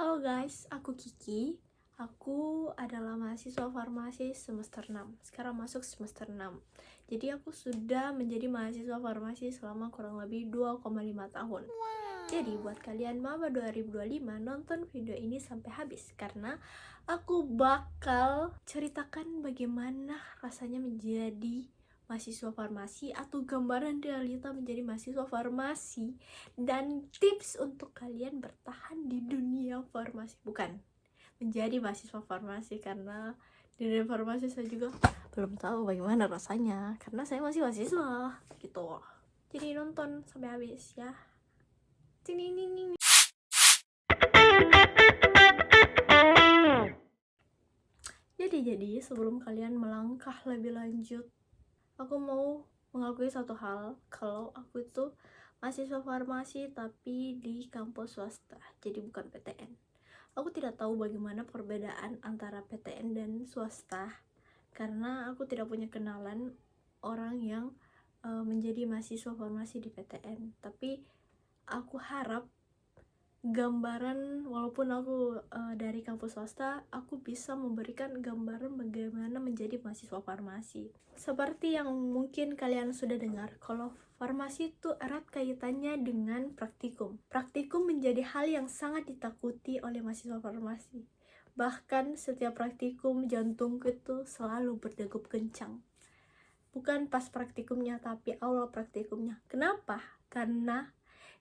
Halo guys, aku Kiki. Aku adalah mahasiswa farmasi semester 6. Sekarang masuk semester 6. Jadi aku sudah menjadi mahasiswa farmasi selama kurang lebih 2,5 tahun. Jadi buat kalian maba 2025 nonton video ini sampai habis karena aku bakal ceritakan bagaimana rasanya menjadi mahasiswa farmasi atau gambaran realita menjadi mahasiswa farmasi dan tips untuk kalian bertahan di dunia farmasi, bukan menjadi mahasiswa farmasi, karena di dunia farmasi saya juga belum tahu bagaimana rasanya karena saya masih mahasiswa gitu. Jadi nonton sampai habis ya. Jadi sebelum kalian melangkah lebih lanjut, aku mau mengakui satu hal, kalau aku itu mahasiswa farmasi tapi di kampus swasta, jadi bukan PTN. Aku tidak tahu bagaimana perbedaan antara PTN dan swasta karena aku tidak punya kenalan orang yang menjadi mahasiswa farmasi di PTN. Tapi aku harap gambaran, walaupun aku dari kampus swasta, aku bisa memberikan gambaran bagaimana menjadi mahasiswa farmasi. Seperti yang mungkin kalian sudah dengar, kalau farmasi itu erat kaitannya dengan praktikum. Praktikum menjadi hal yang sangat ditakuti oleh mahasiswa farmasi. Bahkan setiap praktikum jantungku itu selalu berdegup kencang. Bukan pas praktikumnya, tapi awal praktikumnya. Kenapa? Karena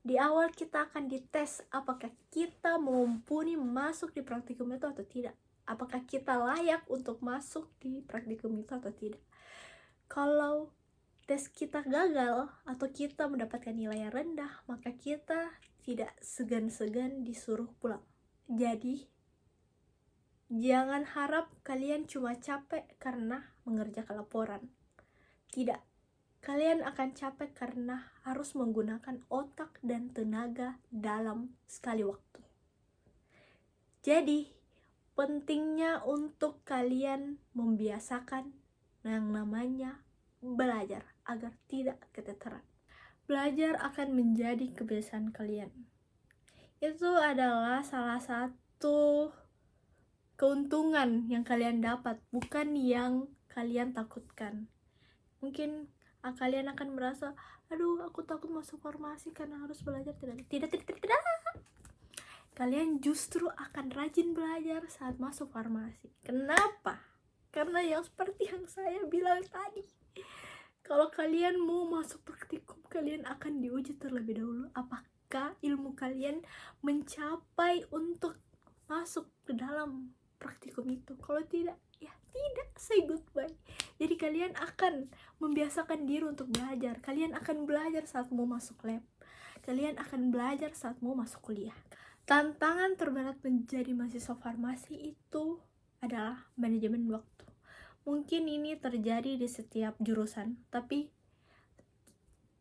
di awal kita akan dites apakah kita mumpuni masuk di praktikum itu atau tidak. Apakah kita layak untuk masuk di praktikum itu atau tidak. Kalau tes kita gagal atau kita mendapatkan nilai yang rendah, maka kita tidak segan-segan disuruh pulang. Jadi, jangan harap kalian cuma capek karena mengerjakan laporan. Tidak. Kalian akan capek karena harus menggunakan otak dan tenaga dalam sekali waktu. Jadi, pentingnya untuk kalian membiasakan yang namanya belajar agar tidak keteteran. Belajar akan menjadi kebiasaan kalian. Itu adalah salah satu keuntungan yang kalian dapat, bukan yang kalian takutkan. Mungkin kalian akan merasa, aduh aku takut masuk farmasi karena harus belajar. Tidak. Kalian justru akan rajin belajar saat masuk farmasi. Kenapa? Karena yang seperti yang saya bilang tadi, kalau kalian mau masuk praktikum, kalian akan diuji terlebih dahulu apakah ilmu kalian mencapai untuk masuk ke dalam praktikum itu. Kalau tidak, ya tidak, say goodbye. Jadi kalian akan membiasakan diri untuk belajar. Kalian akan belajar saat mau masuk lab. Kalian akan belajar saat mau masuk kuliah. Tantangan terberat menjadi mahasiswa farmasi itu adalah manajemen waktu. Mungkin ini terjadi di setiap jurusan, tapi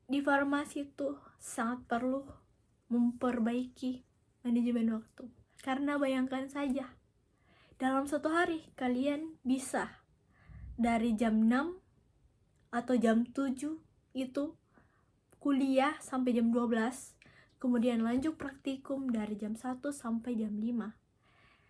di farmasi itu sangat perlu memperbaiki manajemen waktu. Karena bayangkan saja, dalam satu hari kalian bisa dari jam 6 atau jam 7 itu kuliah sampai jam 12, kemudian lanjut praktikum dari jam 1 sampai jam 5.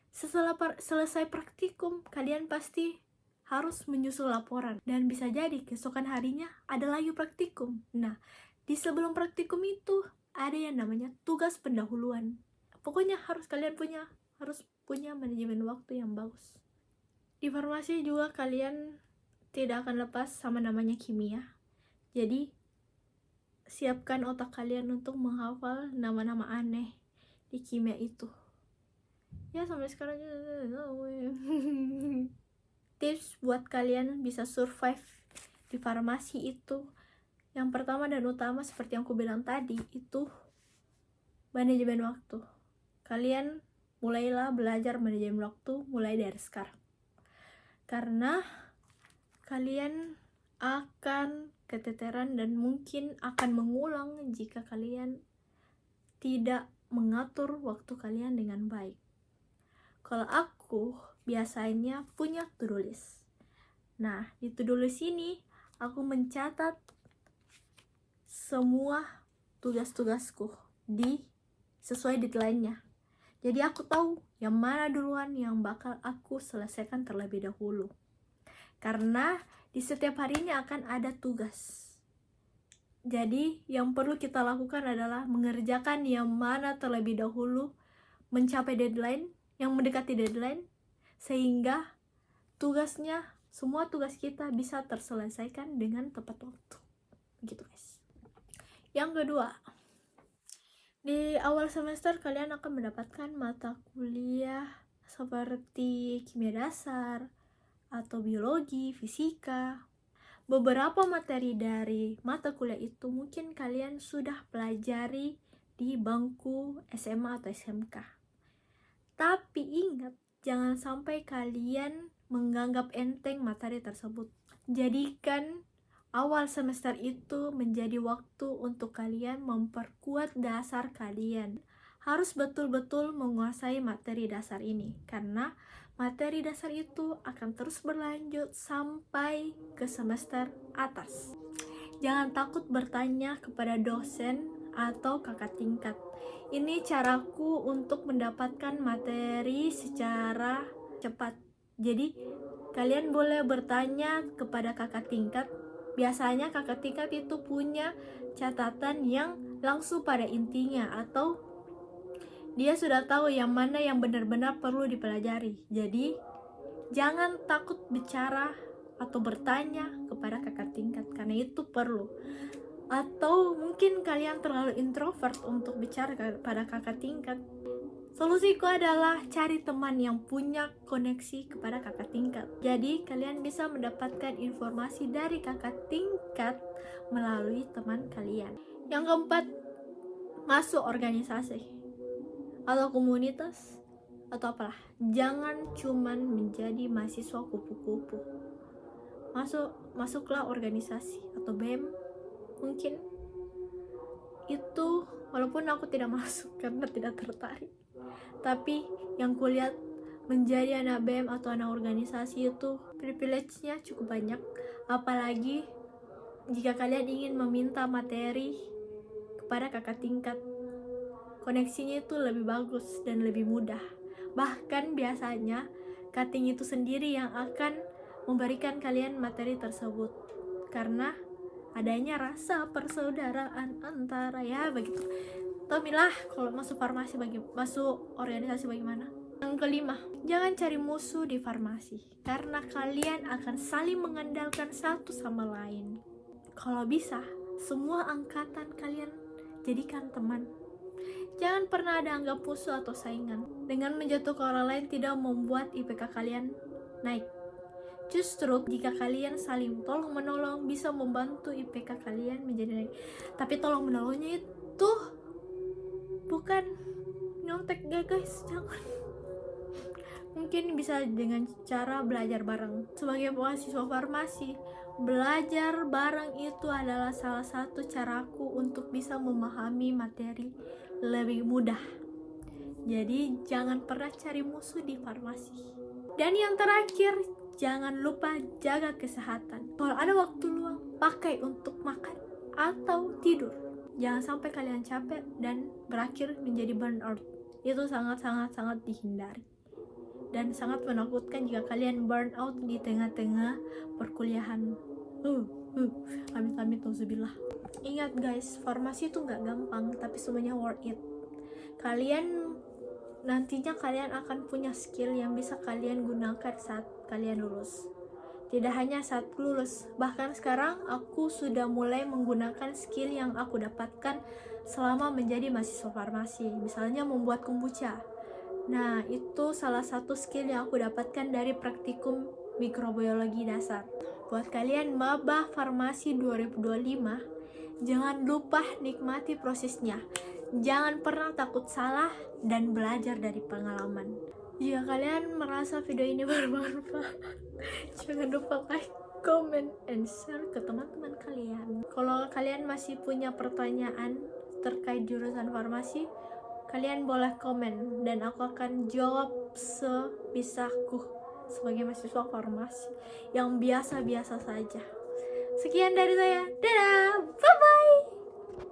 Setelah selesai praktikum, kalian pasti harus menyusul laporan, dan bisa jadi keesokan harinya ada lagi praktikum. Nah, di sebelum praktikum itu ada yang namanya tugas pendahuluan. Pokoknya kalian harus punya manajemen waktu yang bagus. Di farmasi juga kalian tidak akan lepas sama namanya kimia. Jadi siapkan otak kalian untuk menghafal nama-nama aneh di kimia itu. Ya sampai sekarang tips buat kalian bisa survive di farmasi itu, yang pertama dan utama seperti yang aku bilang tadi, itu manajemen waktu. Kalian mulailah belajar manajemen waktu mulai dari sekarang. Karena kalian akan keteteran dan mungkin akan mengulang jika kalian tidak mengatur waktu kalian dengan baik. Kalau aku biasanya punya to-do list. Nah, di to-do list ini aku mencatat semua tugas-tugasku sesuai deadline-nya. Jadi aku tahu yang mana duluan yang bakal aku selesaikan terlebih dahulu. Karena di setiap harinya akan ada tugas. Jadi yang perlu kita lakukan adalah mengerjakan yang mana terlebih dahulu, mencapai deadline, yang mendekati deadline, sehingga semua tugas kita bisa terselesaikan dengan tepat waktu. Begitu guys. Yang kedua, di awal semester kalian akan mendapatkan mata kuliah seperti kimia dasar atau biologi, fisika. Beberapa materi dari mata kuliah itu mungkin kalian sudah pelajari di bangku SMA atau SMK. Tapi ingat, jangan sampai kalian menganggap enteng materi tersebut. Jadikan awal semester itu menjadi waktu untuk kalian memperkuat dasar kalian. Harus betul-betul menguasai materi dasar ini, karena materi dasar itu akan terus berlanjut sampai ke semester atas. Jangan takut bertanya kepada dosen atau kakak tingkat. Ini caraku untuk mendapatkan materi secara cepat. Jadi, kalian boleh bertanya kepada kakak tingkat. Biasanya kakak tingkat itu punya catatan yang langsung pada intinya, atau dia sudah tahu yang mana yang benar-benar perlu dipelajari. Jadi, jangan takut bicara atau bertanya kepada kakak tingkat, karena itu perlu. Atau mungkin kalian terlalu introvert untuk bicara kepada kakak tingkat. Solusiku adalah cari teman yang punya koneksi kepada kakak tingkat. Jadi, kalian bisa mendapatkan informasi dari kakak tingkat melalui teman kalian. Yang keempat, masuk organisasi atau komunitas atau apalah. Jangan cuman menjadi mahasiswa kupu-kupu. Masuklah organisasi atau BEM. Mungkin itu, walaupun aku tidak masuk karena tidak tertarik, tapi yang kulihat menjadi anak BEM atau anak organisasi itu privilege-nya cukup banyak. Apalagi jika kalian ingin meminta materi kepada kakak tingkat, koneksinya itu lebih bagus dan lebih mudah. Bahkan biasanya cutting itu sendiri yang akan memberikan kalian materi tersebut, karena adanya rasa persaudaraan antara, ya begitu. Tomilah kalau masuk farmasi masuk organisasi bagaimana. Yang kelima, jangan cari musuh di farmasi, karena kalian akan saling mengandalkan satu sama lain. Kalau bisa, semua angkatan kalian jadikan teman. Jangan pernah ada anggap musuh atau saingan. Dengan menjatuhkan orang lain tidak membuat IPK kalian naik. Justru jika kalian saling tolong menolong bisa membantu IPK kalian menjadi naik. Tapi tolong menolongnya itu bukan nyontek guys, jangan. Mungkin bisa dengan cara belajar bareng. Sebagai mahasiswa farmasi, belajar bareng itu adalah salah satu caraku untuk bisa memahami materi lebih mudah. Jadi jangan pernah cari musuh di farmasi. Dan yang terakhir, jangan lupa jaga kesehatan. Kalau ada waktu luang, pakai untuk makan atau tidur. Jangan sampai kalian capek dan berakhir menjadi burnout. Itu sangat dihindari. Dan sangat menakutkan jika kalian burnout di tengah-tengah perkuliahan. Amit-amit nauzubillah. Ingat guys, farmasi itu gak gampang, tapi semuanya worth it. Nantinya kalian akan punya skill yang bisa kalian gunakan saat kalian lulus. Tidak hanya saat lulus, bahkan sekarang aku sudah mulai menggunakan skill yang aku dapatkan selama menjadi mahasiswa farmasi. Misalnya membuat kombucha. Nah, itu salah satu skill yang aku dapatkan dari praktikum mikrobiologi dasar. Buat kalian maba farmasi 2025, jangan lupa nikmati prosesnya. Jangan pernah takut salah dan belajar dari pengalaman. Jika kalian merasa video ini bermanfaat, jangan lupa like, comment, and share ke teman-teman kalian. Kalau kalian masih punya pertanyaan terkait jurusan farmasi, kalian boleh komen dan aku akan jawab sebisaku sebagai mahasiswa farmasi yang biasa-biasa saja. Sekian dari saya, dadah, bye-bye.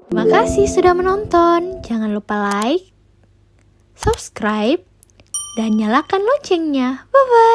Terima kasih sudah menonton. Jangan lupa like, subscribe, dan nyalakan loncengnya. Bye-bye.